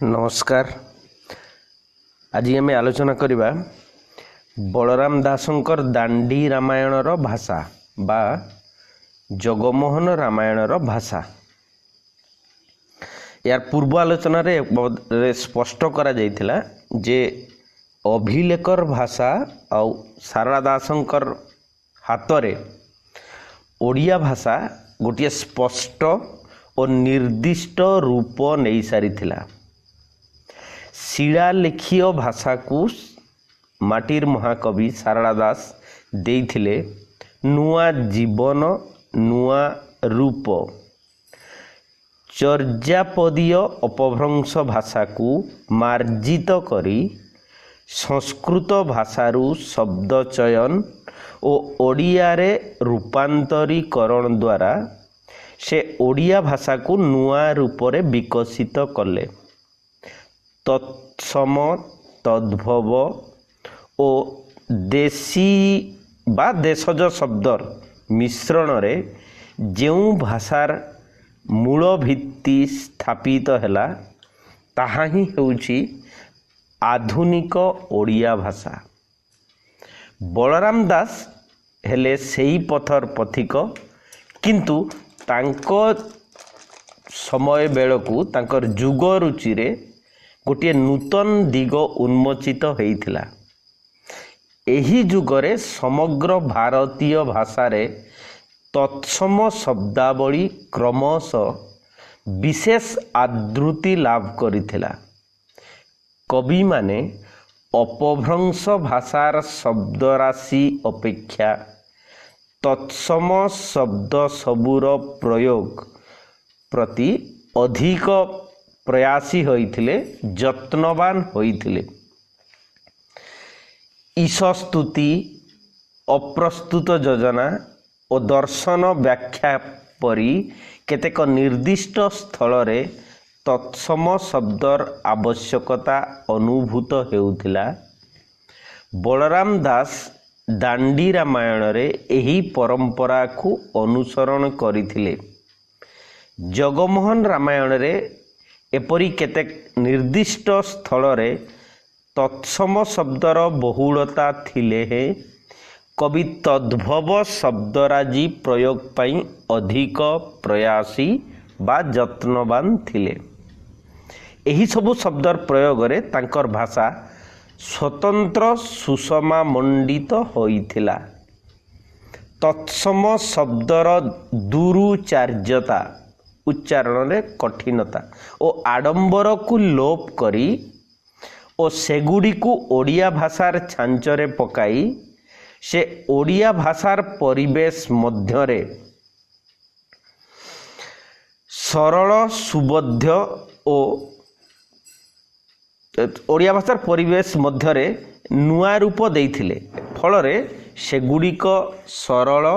नमस्कार। आज आम आलोचना करवा बलराम दासंकर दांडी रामायणर भाषा बा जगमोहन रामायणर भाषा। यार पूर्व आलोचन स्पष्ट करा जाइथिला जे अभिलेखर भाषा और सारला दासंकर हातरे ओडिया भाषा गोटे स्पष्ट और निर्दिष्ट रूप नहीं सारिथिला। शिलालेखीय भाषा को माटीर महाकवि सारला दास देइथिले नुआ जीवन नुआ रूप। चर्यापदीय अपभ्रंश भाषा को मार्जित करी संस्कृत भाषारू शब्द चयन और ओडिया रे रूपांतरीकरण द्वारा से ओडिया भाषा को नुआ रूप रे विकसित कले। तत्सम तद्भव और देशी बा देशज शब्दर मिश्रण रे जेउ भाषार मूल भित्ति स्थापित हैला ताहा ही हेउची आधुनिक ओडिया भाषा। बलराम दास हेले सेही पथर पथिक, किंतु तांको समय बेलकू तांकर जुग रुचि रे गोटे नूतन दिग उन्मोचित होइथिला। एही जुगरे समग्र भारतीय भाषा रे तत्सम शब्दावली क्रमश विशेष आदृति लाभ करिथिला। कवि माने अपभ्रंश भाषार शब्दराशि अपेक्षा तत्सम शब्द सबूर प्रयोग प्रति अधिक प्रयासी होइथिले, जत्नवान होइथिले। ईशस्तुति, अप्रस्तुत योजना और दर्शन व्याख्या परी केतेक निर्दिष्ट स्थल रे तत्सम शब्दर आवश्यकता अनुभूत हेउथिला। बलराम दास दांडी रामायण रे एही परंपरा को अनुसरण करिथिले। जगमोहन रामायण रे एपरी केतेक निर्दिष्ट स्थल रे तत्सम शब्दर बहुलता थिले हे कवि तद्भव शब्दराजी प्रयोग पाई अधिक प्रयासी बा जत्नवान थिले। एही सबु शब्दर प्रयोग रे तांकर भाषा स्वतंत्र सुषमा मंडित होइथिला। तत्सम शब्दर दुरुचार्यता उच्चारण रे कठिनता और आडंबर को लोप करी और सेगुड़ी को ओडिया भाषार छांचरे पकाई से ओडिया भाषार परिवेश मध्यरे सरल सुबोध्य और ओडिया भाषार परिवेश मध्यरे नुआ रूप देइथिले। फलरे सेगुड़िक सरल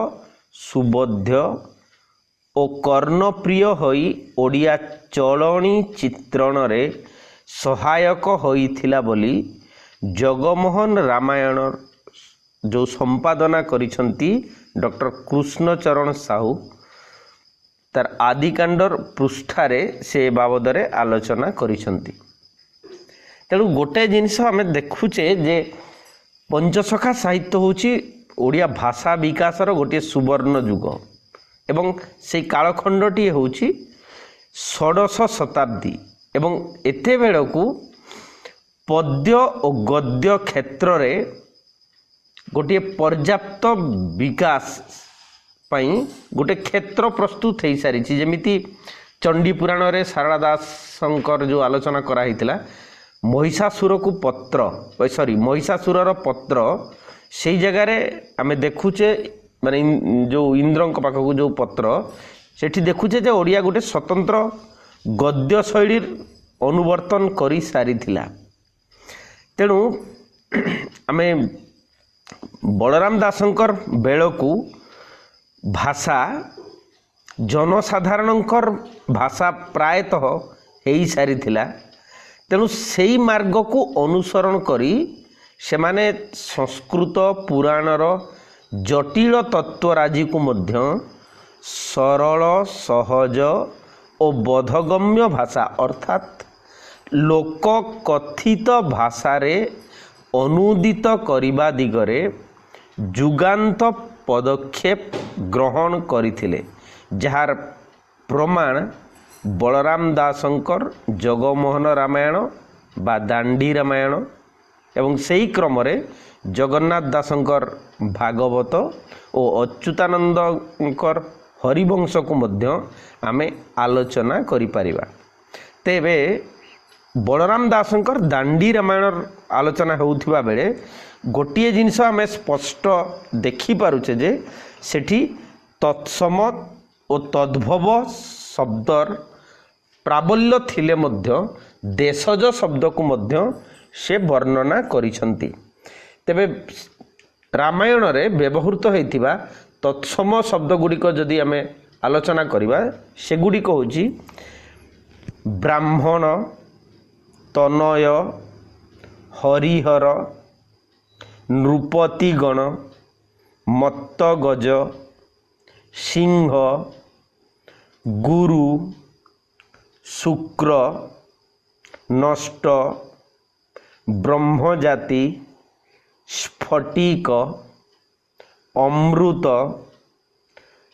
सुबोध्य और कर्णप्रिय होई ओडिया चलणी चित्रण रे सहायक होइथिला बोली जगमोहन रामायण जो संपादना करिसंती डॉक्टर कृष्णचरण साहू तार आदिकांडर पृष्ठारे से बाबदरे आलोचना करिसंती। तेणु गोटे जिनिस आम देखुचे जे पंचसखा साहित्य होची ओडिया भाषा विकासर गोटे सुवर्ण जुग एवं से कालखंडटी होची षोडश शताब्दी एवं एते बेलकू पद्य और गद्य क्षेत्र रे गोटे पर्याप्त विकास पाई गोटे क्षेत्र प्रस्तुत हो सारी। जमिति चंडी पुराण रे सारला दासंकर जो आलोचना करा हितला महिषासुर को पत्र महिषासुरर पत्र से जगार आम देखुचे माने जो इंद्र पाखक जो पत्र सेठी देखुचे जे ओडिया गोटे स्वतंत्र गद्य शैली अनुवर्तन करी सारी थिला। तेणु आमे बलराम दासंकर बेलकू भाषा जनसाधारणंकर भाषा प्रायतः हेई सारी थिला। तेणु सेई मार्ग को अनुसरण करी से माने संस्कृत पुराणर जटिल तत्वराजी को मध्य सरल सहज और बोधगम्य भाषा अर्थात लोक कथित भाषारे अनुदित करिबा दिगरे जुगांत पदक्षेप ग्रहण करथिले, जार प्रमाण बलराम दासंकर जगमोहन रामायण बा दांडी रामायण एवं सही क्रम जगन्नाथ दासंकर भागवत और अच्युतानंदकर हरिवंश को मध्य आमे आलोचना करि परिबा। तेबे बलराम दासंकर दांडी रामायण आलोचना होउथिबा बेले गोटिए जिनिस आमे स्पष्ट देखि पारुछे जे सेठी तत्सम और तद्भव शब्दर प्राबल्य थिले मध्य देशज शब्द को मध्य से वर्णना करिसंती। तेबे रामायण रे व्यवहृत होइतिबा तत्सम शब्द गुड़िक जदि आमे आलोचना करिबा से गुड़िक होछि ब्राह्मण, तनय, हरिहर, नृपतिगण, मत्तगज, सिंह, गुरु, शुक्र, नष्ट, ब्रह्मजाति, स्फटिक, अमृत,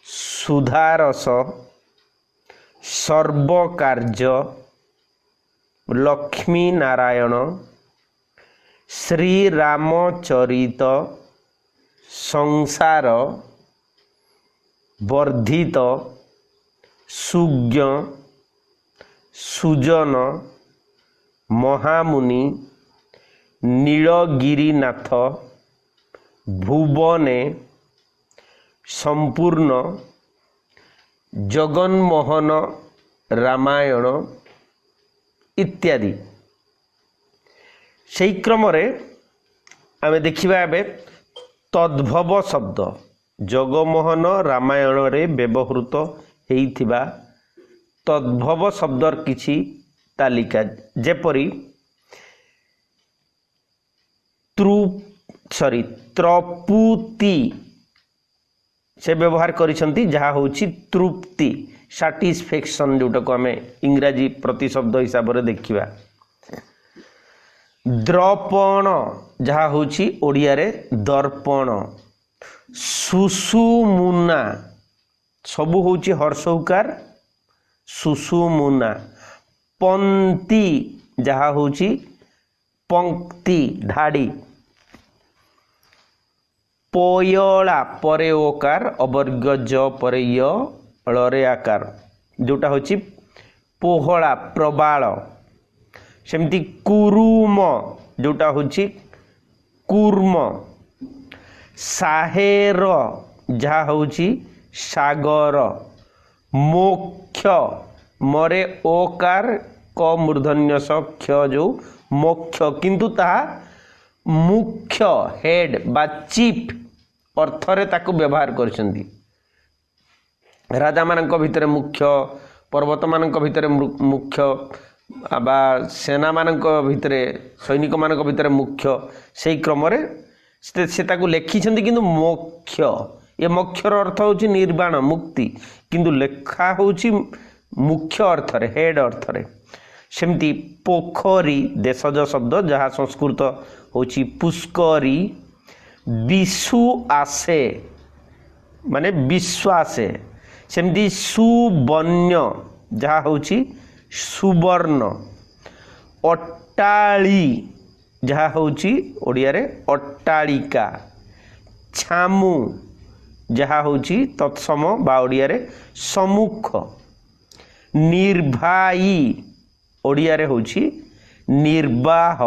सुधारस, सर्वकार्य, लक्ष्मी नारायण, श्री रामचरित, संसार, वर्धित, सुज्ञ, सुजन, महामुनि, नीलगिरीनाथ, भुवने, संपूर्ण, जगन्मोहन रामायण इत्यादि। सेई क्रम रे आमे देखिबा एबे तद्भव शब्द जगमोहन रामायण रे व्यवहृत हेइथिबा तद्भव शब्दर किछि तालिका जेपरि त्रपुति से व्यवहार करिसंती जहा होछि तृप्ति सैटिस्फैक्शन जोटा को आमे इंग्राजी प्रतिशब्द हिसाब रे देखिबा। द्रपण जहा होछि ओडिया रे दर्पण। सुसुमुना सबु होछि हर्षौकार सुसुमुना। पंक्ति जहा होछि पंक्ति धाड़ी। पोयला परे ओकार अवर्ग ज परे य रे आकार जोटा होछि पोहला प्रबाल। सेमती कुरुम जोटा होछि कूर्म। साहेर जहा होछि सागर। मोक्ष मरे ओकार क मूर्धन्य स क्ष जो मोक्ष किंतु ताहा मुख्य हेड बा चीफ अर्थरे ताकू व्यवहार करछंती। राजा मानक भितरे मुख्य, पर्वत मानक भितरे मुख्य बा सेना मानक भितरे सैनिक मानक भितरे मुख्य सेई क्रम रे से ताकू लेखिछंती किंतु मोक्ष ये मोक्षर अर्थ होछि निर्वाण मुक्ति किंतु लेखा होछि मुख्य अर्थ रे हेड अर्थ रे। सेमती पोखरी देशज शब्द जहाँ संस्कृत होछि पुष्करी। विषु आसे माने विश्वासे। सेमती सुवन्य जहाँ होछि सुवर्ण। अट्टाली जहाँ होछि ओडिया रे अट्टालिका। छामु जहाँ होछि तत्सम बा ओडिया रे सम्मुख। निर्भाई ओडिया रे होछि निर्वाह।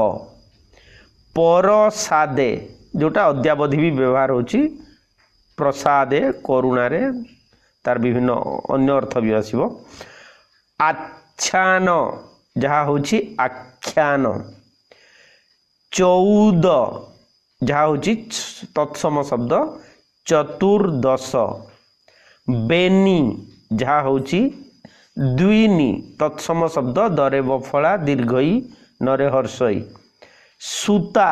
परसादे जोटा अद्यावधि भी व्यवहार होछि प्रसादे करुणा रे तार विभिन्न अन्य अर्थ भी आसीबो। आच्छान जहाँ होछि आख्यान। 14 जहाँ होछि तत्सम शब्द चतुर्दश। बेनी जहाँ होछि द्विनी तत्सम शब्द दरे बफला दीर्घई नरे हर्षई। सूता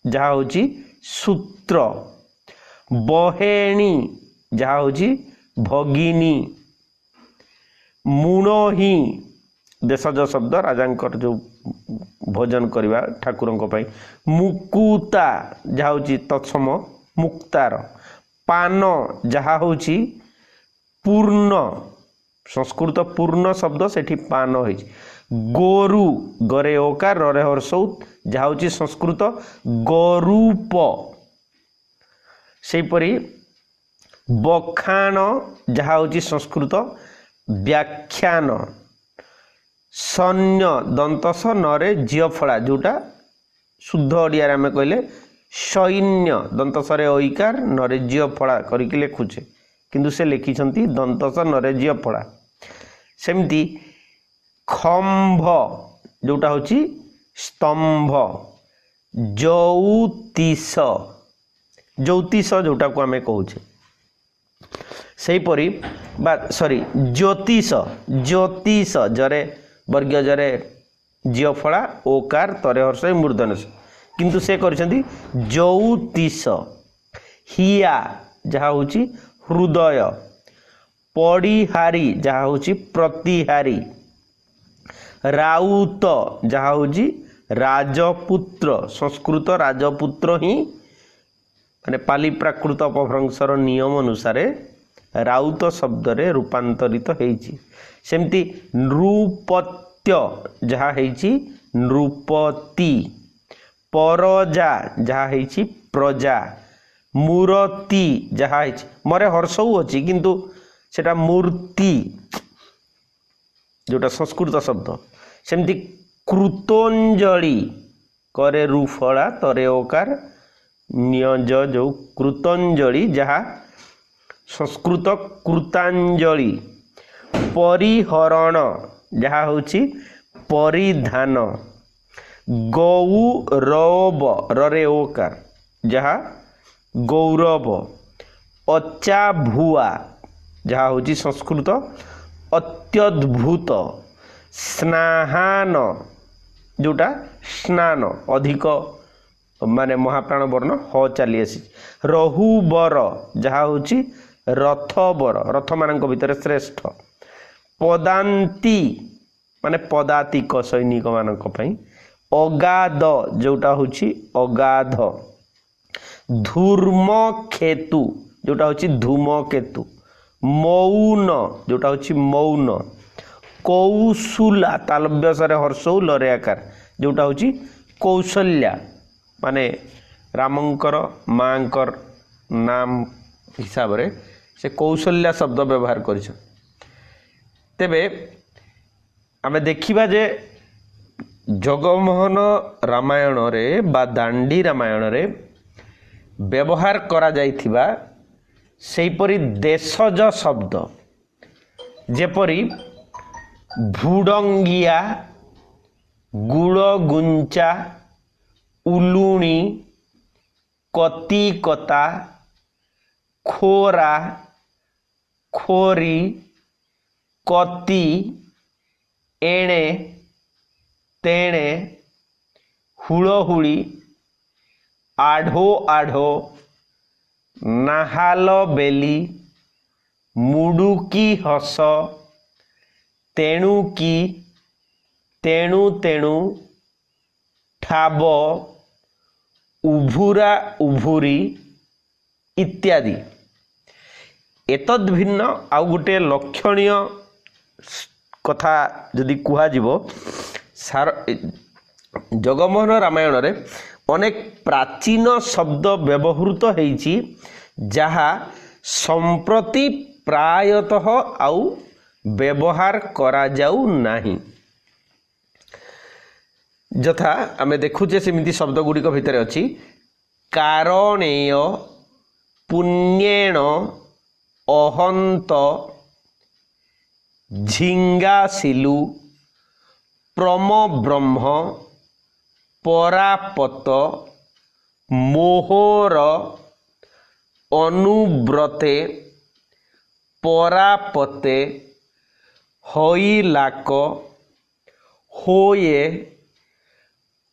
जहाँ होछि सूत्र। बहेणी जहाँ होछि भगिनी। मुणही देशज शब्द राजांकर जो भोजन करवा ठाकुरंक पई मुकुता जहाँ हूँ तत्सम मुक्तार पान जहाँ हूँ पूर्ण संस्कृत पूर्ण शब्द सेठी पान हो गोरु गरे ओकार रे हर्षौ जहाँ हूँ संस्कृत गोरूप सेपरी बखाण जहाँ हूँ संस्कृत व्याख्यान सैन्य दंतस नरे जियफड़ा जोटा शुद्ध ओडिया आम कहले सैन्य दंतसरे ओइकार नरे जियफड़ा करके लिखुचे किंतु से लिखिछंती दंतस नरे जियफड़ा सेमती खंभ जोटा होची स्तंभ ज्योतिष ज्योतिष जोटा को आम कहूचे सेहीपरी बा सॉरी ज्योतिष ज्योतिष जरे वर्ग जरे जियफड़ा ओकार तरे हर्ष मूर्धन किंतु से करछंती ज्योतिष हिया जहाँ हूँ हृदय पड़िहारी जहाँ हूँ प्रतिहारी राउत जहाँ हूँ राजपुत्र संस्कृत राजपुत्र ही माने पाली प्राकृत अपभ्रंशर नियम अनुसार राउत शब्द रे रूपांतरित होईची सेमती नृपत्य जहाँ होईची नृपति परजा जहाँ होईची प्रजा मूर्ति जहाँ होईची मरे हर्षौ अछि किंतु सेटा मूर्ति जोटा संस्कृत शब्द सेमती कृतंजलि करे रूफड़ा तरे ओकार नियज जो कृतंजलि जहाँ संस्कृत कृतांजलि परिहरण जहाँ हूँ परिधान गौरव रे ओकार जहाँ गौरव अचाभुआ जहाँ हूँ संस्कृत अत्यद्भुत स्नाहान जोटा स्नान अधिक माने महाप्राण वर्ण ह चली आसी रहुबर जहाँ हूँ रथबर रथ मान भितर श्रेष्ठ पदांती माने पदातिक सैनिक मानक पई अगाध जोटा हूँ अगाध धूर्मकेतु जोटा हूँ धूमकेतु मौन जोटा हूँ मौन कौशुला तालव्यसरे हर्षौ लरे आकार जोटा हूँ कौशल्या माने रामंकर मांकर नाम हिसाब रे से कौशल्या शब्द व्यवहार कर तेबे आमे देखिबा जे जगमोहन रामायण रे बा दांडी रामायण रे व्यवहार करा जाइथिबा सेहीपरि देशज शब्द जेपरि भुडंगिया गुड़गुंचा उलुणी कतिकता खोरा खोरी कति एणे तेणे हुड़हुड़ी आढ़ो आढ़ो नाहाल बेली मुडुकी हस तेणुकी तेणु तेणु ठाब उभुरा उभुरी इत्यादि एतद् भिन्न आउ गोटे लक्षणीय कथा जदि कुहा जीवो सार जगमोहन रामायण रे अनेक प्राचीन शब्द व्यवहृत होईची जहा संप्रति प्रायतः आउ व्यवहार करा जाऊ नाही यथा आमे देखुचे सेमिति शब्द गुड़िक भितर अछि कारणेय पुण्येण अहंत झिंगाशिलु प्रम ब्रह्म परापत मोहर अनुव्रते परापते हईलाक होये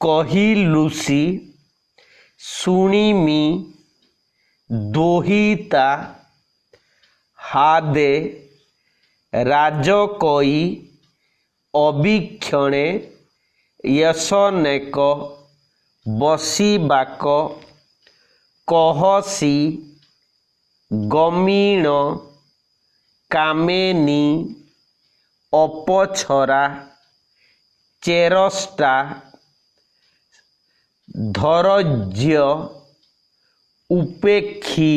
कहिलुसी सुनिमी दोहिता हादे राजकई ଅବିକ୍ଷଣେ ୟଶନେକ ବସିବାକ କହସି ଗମୀଣ କାମେନି ଅପଛରା ଚେରଷ୍ଟା ଧୈର୍ଯ୍ୟ ଉପେକ୍ଷୀ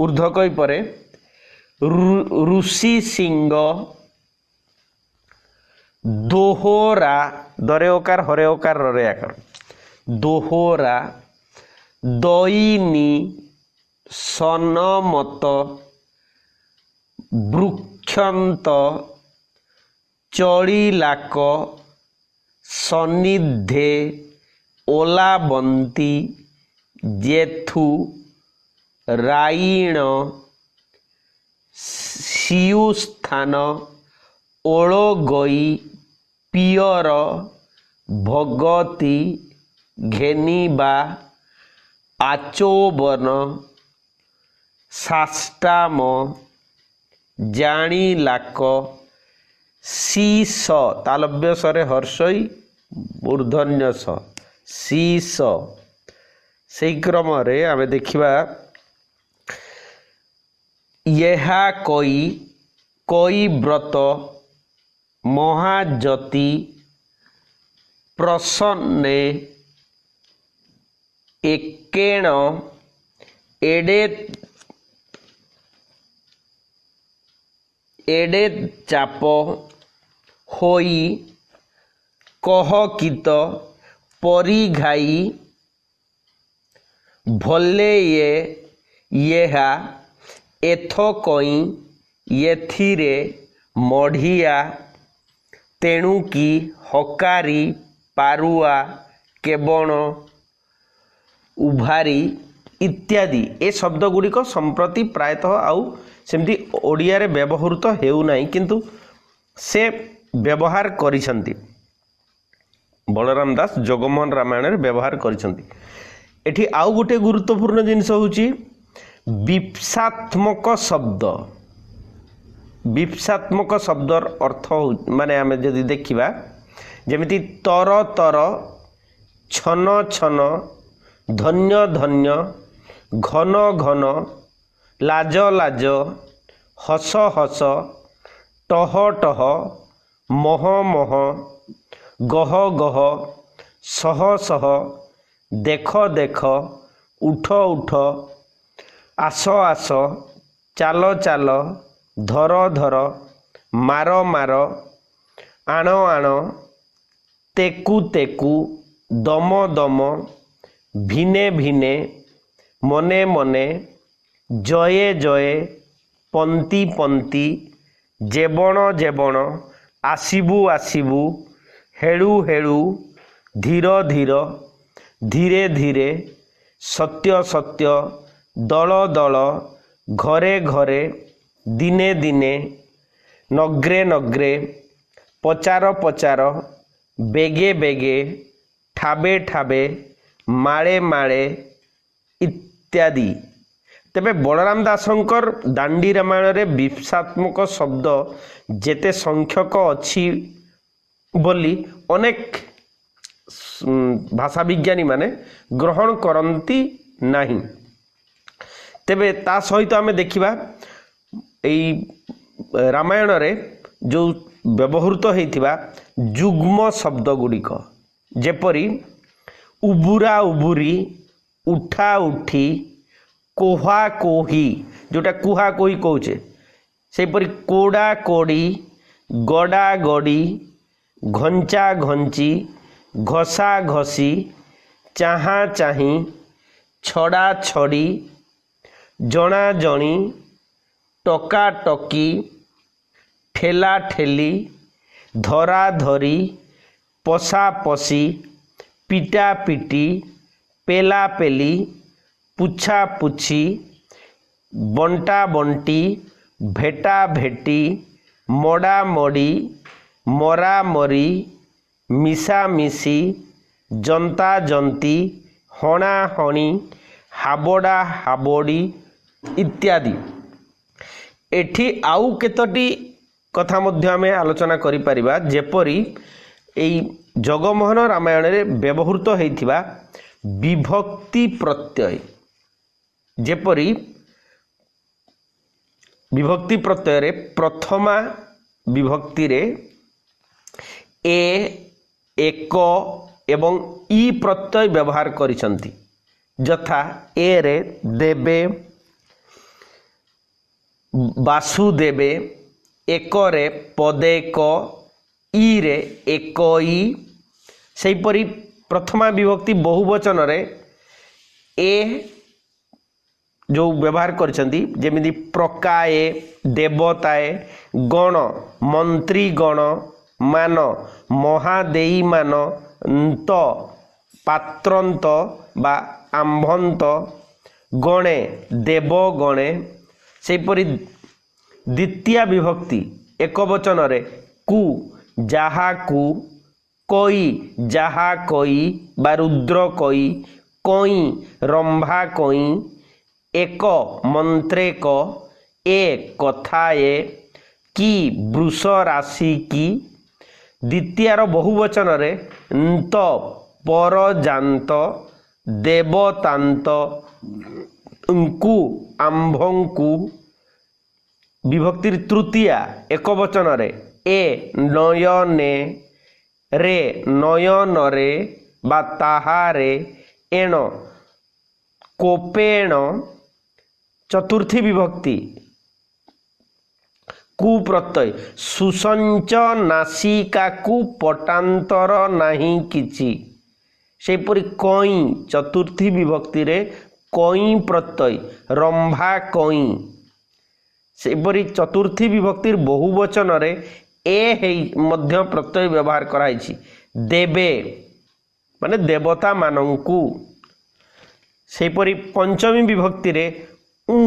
ঊর্ধ্বকই পরে ঋষি সিংহ দোহরা দরে ওকার হরে ওকার রে আকার দোহরা দৈনী সনমত বৃক্ষন্ত চড়িলাক সন্নিধে ওলাবন্তী জেথু রাইণ শিউস্থান ওলগই পিয়র ভগতি ঘেনিবা আচোবন সাষ্টাম জাଣିলাক শীষ তালব্য স্বরে হর্ষই মূর্ধন্য স শীষ সেই ক্রমরে আমি দেখিবা ইহা কই ব্রত মহাজ্যোতি প্রসন্নে একেণ এডে চাপ হই কহকিত পরিঘাই ভলে ইহা এথকই এথিরে মঢ়িয়া তেণুকি হকারি পারুয়া কেবণ উভারি ইত্যাদি এ শব্দগুড়িক সম্প্রতি প্রায়তঃ আউ সেমতি ওড়িয়ারে ব্যবহৃত হেউনাই কিন্তু সে ব্যবহার করিছন্তি বলরাম দাস জগমোহন রামায়ণରେ ব্যবহার করিছন্তি। এটি আউ গোটে গুরুত্বপূর্ণ জিনিস হচ্ছে বিপ্সাত্মক শব্দ। বিপ্সাত্মক শব্দর অর্থ মানে আমি যদি দেখিবা যেমিতি তর তর ছন ছন ধন্য ধন্য ঘন ঘন লাজ লাজ হস হস টহ টহ মহ মহ গহ গহ সহ সহ দেখ দেখ উঠ উঠ আস আস চাল চাল ধর ধর মার মার আণ আণ তেকু তেকু দম দম ভিনে ভিনে মনে মনে জয়ে জয়ে পন্তি পন্তি জেবণ জেবণ আসিবু আসিবু হেড়ু হেড়ু ধীর ধীর ধীরে ধীরে সত্য সত্য দল দল ঘরে ঘরে দিনে দিনে নগ্রে নগ্রে পচার পচার বেগে বেগে ঠাবে ঠাবে মাଳେ মাଳେ ইত্যাদি। তেবে বলরাম দাসঙ্কর দাଣ୍ଡି রামায়ণରେ ବିପ୍ସାତ୍ମକ ଶବ୍ଦ ଯେତେ ସଂଖ୍ୟକ ଅଛି ବୋଲି ଅନେକ ଭାଷା ବିଜ୍ଞାନୀ ମାନେ ଗ୍ରହଣ କରନ୍ତି ନାହିଁ। ତେବେ ତା ସହିତ ଆମେ ଦେଖିବା এই ରାମାୟଣରେ ଯେଉଁ ବ୍ୟବହୃତ ହେଇଥିବା ଯୁଗ୍ମ ଶବ୍ଦ ଗୁଡ଼ିକ ଯେପରି ଉବୁରା ଉବୁରି ଉଠା ଉଠି କୋହା କୋହି ଯେଉଁଟା କୁହା କୋହି କହୁଛେ ସେହିପରି କୋଡ଼ା କୋଡ଼ି ଗଡ଼ା ଗଡ଼ି ଘଞ୍ଚା ଘଞ୍ଚି ଘଷା ଘଷି ଚାହା ଚାହିଁ ଛଡ଼ା ଛଡ଼ି ଜଣା ଜଣି ଟକା ଟକି ଠେଲା ଠେଲି ଧରା ଧରି ପଶା ପଶି ପିଟା ପିଟି ପେଲା ପେଲି ପୁଛା ପୁଛି ବଣ୍ଟା ବଣ୍ଟି ଭେଟା ଭେଟି ମଡ଼ା ମଡ଼ି ମରା ମରି ମିଶା ମିଶି ଜନ୍ତା ଜନ୍ତି ହଣା ହଣି ହାବଡ଼ା ହାବଡ଼ି ଇତ୍ୟାଦି। एठी आउ केतोटी कथा मध्य आमे आलोचना करि परिबा जेपरि एई जगमोहन रामायण रे व्यवहृत हेइथिबा विभक्ति प्रत्यय जेपरि विभक्ति प्रत्यय रे प्रथमा विभक्ति रे ए एक एवं ई प्रत्यय व्यवहार करिसंती यथा ए रे देवे वासुदेवे एक रे पदेक ई रे एकई सेपरी प्रथमा विभक्ति बहुवचन रे ए जो व्यवहार करिसंती जेमिति प्रकाये देवताए गण मंत्री गण मान महादेई मान त पात्रंत बा आंभंत गणे देव गणे सेपरी द्वितीय विभक्ति एक वचन रे कु जहा कु कोई जहा कोई बा रुद्र कोई कोई रंभा कोई एक मंत्रेक ए कथाए की वृष राशि की द्वितीय बहुवचन रे न्त परजांत देवतांत अंकु आंभंकु विभक्ति तृतीया एक वचन रे ए नयने रे नयन रे बा ताहारे एण कोपेण चतुर्थी विभक्ति कु प्रत्यय सुसंच नासिका कु पटांतर नहीं किछि सेपरि कई चतुर्थी विभक्ति रे कई प्रत्यय रंभा कई सेपरि चतुर्थी विभक्ति बहुवचन रे ए हे मध्य प्रत्यय व्यवहार कराइछि देवे माने देवता मानंकु सेपरि पंचमी विभक्ति रे उ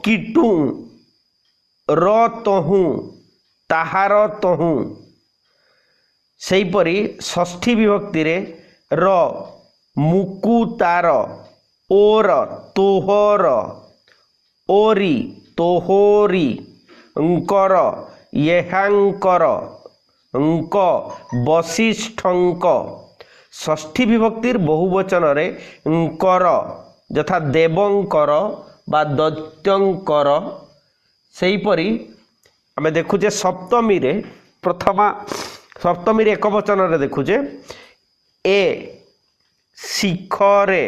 किटु र तहु ताहार तहु सेपरि षष्ठी विभक्ति रे र मुकु तार ओर तोहर ओरी तोहोरी अंकर येहांकर अंक वशिष्ठंक षष्ठी विभक्तिर बहुवचन रे अंकर यथा देवंकर बा दैत्यंकर सेहीपरि आमे देखुचे सप्तमी रे प्रथमा सप्तमी रे एक वचन रे देखुचे ए शिखरे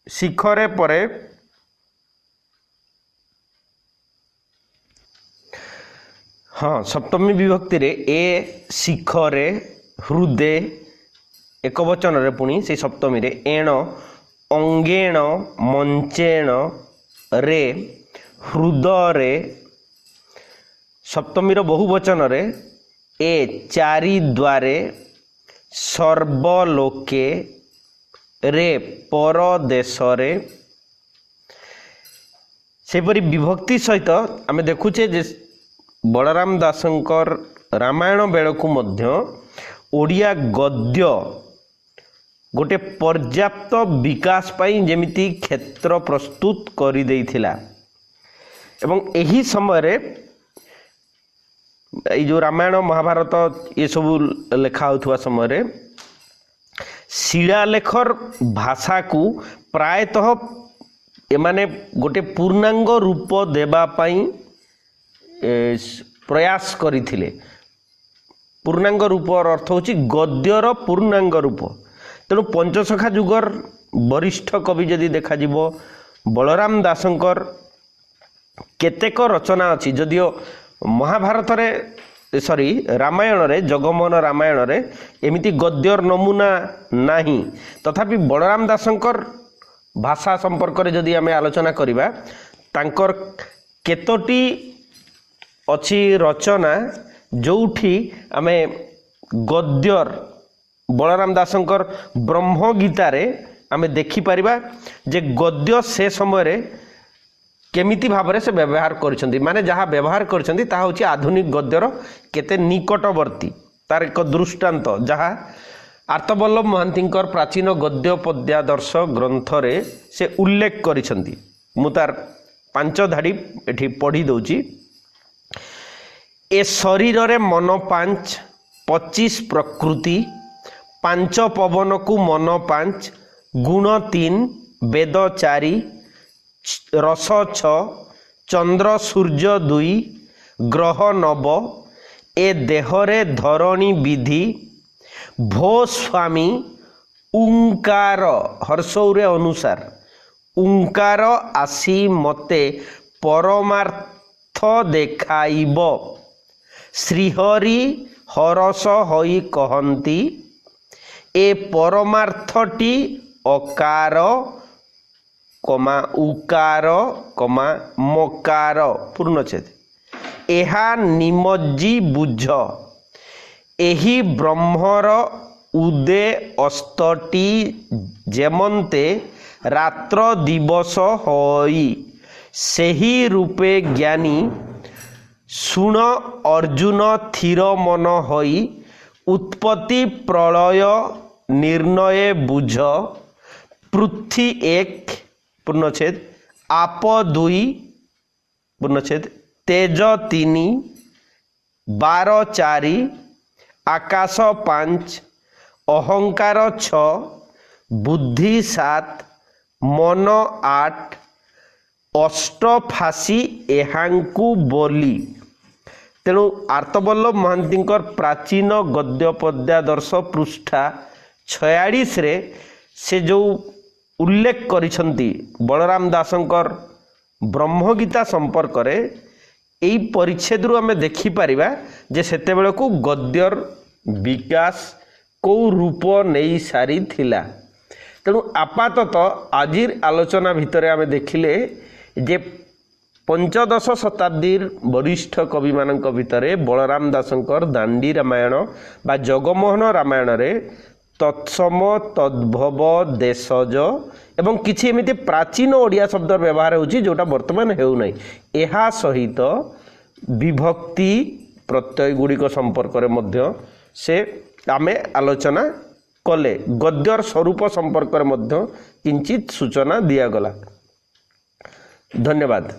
शिखरे परे हाँ सप्तमी विभक्ति रे ए शिखरे हृदय एक वचन रे पुणी से सप्तमी रे एण अंगेण मंचेण रे हृदय सप्तमी रो बहुवचन रे ए चारि द्वारे सर्वलोके रे परदेश रे सेपरी विभक्ति सहित आमे देखुचे जे बलराम दासंकर रामायण बेलकु मध्य ओडिया गद्य गोटे पर्याप्त विकास पाई जेमिति क्षेत्र प्रस्तुत करि देइथिला एवं एही समय रे ए जो रामायण महाभारत ये सब लेखा होथुवा समय रे शिलालेखर भाषा को प्रायतः एमाने गोटे पूर्णांग रूप देबा पाई प्रयास करिथिले पूर्णांग रूप अर्थ होची गद्यर पूर्णांग रूप तेणु पंचसखा जुगर वरिष्ठ कवि जदि देखा जिवो बलराम दासंकर केतेक रचना अछि जदियो महाभारत रे सॉरी रामायण रे जगमोहन रामायण रे एमिति गद्यर नमूना नाही तथापि बलराम दासंकर भाषा संपर्क रे जदि आमे आलोचना करिबा तांकर केतोटी अछि रचना जोठी आमे गद्यर बलराम दासंकर ब्रह्म गीता रे आमे देखि परिबा जे गद्य से समय रे केमिति भाबरे से व्यवहार करछंती माने जहाँ व्यवहार करछंती ताहा होची आधुनिक गद्यर केते निकटवर्ती तार एक दृष्टांत जहाँ आर्तवल्लभ महांतींकर प्राचीन गद्य पद्यादर्श ग्रंथ रे से उल्लेख करिछंती मु तार 5 धाड़ी एठी पढ़ी दउची। ए शरीर रे मन 5, 25 प्रकृति, 5 पवन को मन 5, गुण 3, वेद 4, रस 6, चंद्र सूर्य 2, ग्रह 9, ए देहरे धरणी विधि, भो स्वामी उंकार हर्षौरे अनुसार उंकार आसी मते परमार्थ देखाइब, श्रीहरि हरस होई कहंती, ए परमार्थटी अकार कमा उकार कमा मकार पूर्णछेद एहा निमज्जी बुझ, एही ब्रह्मर उदे अस्तटी जेमंते रात्र दिवस होई, सेही रूपे ज्ञानी सुन अर्जुन थिर मन होई, उत्पत्ति प्रलय निर्णय बुझ, पृथ्वी 1 पूर्णछेद आप 2 पूर्णछेद तेज 3 12 4 आकाश 5 अहंकार 6 बुद्धि 7 मन 8 अष्ट फासी एहांकु बोली। तेणु आर्तवल्लभ महांती प्राचीन गद्य पद्यादर्श पृष्ठा 46 रे से जो उल्लेख करिसंती बलराम दासंकर ब्रह्मगीता संपर्क रे एई परिच्छेद रु आमे देखि परिबा जे सेते बेले को गद्यर विकास को रूप नहीं सारी थिला। तेणु आपातत आजिर आलोचना भितर आमे देखिले जे पंचदश शताब्दीर वरिष्ठ कवि मानक भितरे बलराम दासंकर दांडी रामायण बा जगमोहन रामायण रे तत्सम तद्भव देशज एवं किछि एमिति प्राचीन ओडिया शब्द व्यवहार होछि जोटा वर्तमान हेउ नै। एहा सहित विभक्ति प्रत्यय गुड़िक संपर्क रे मध्य से आमे आलोचना कले, गद्यर स्वरूप संपर्क रे मध्य किंचित सूचना दिया गला। धन्यवाद।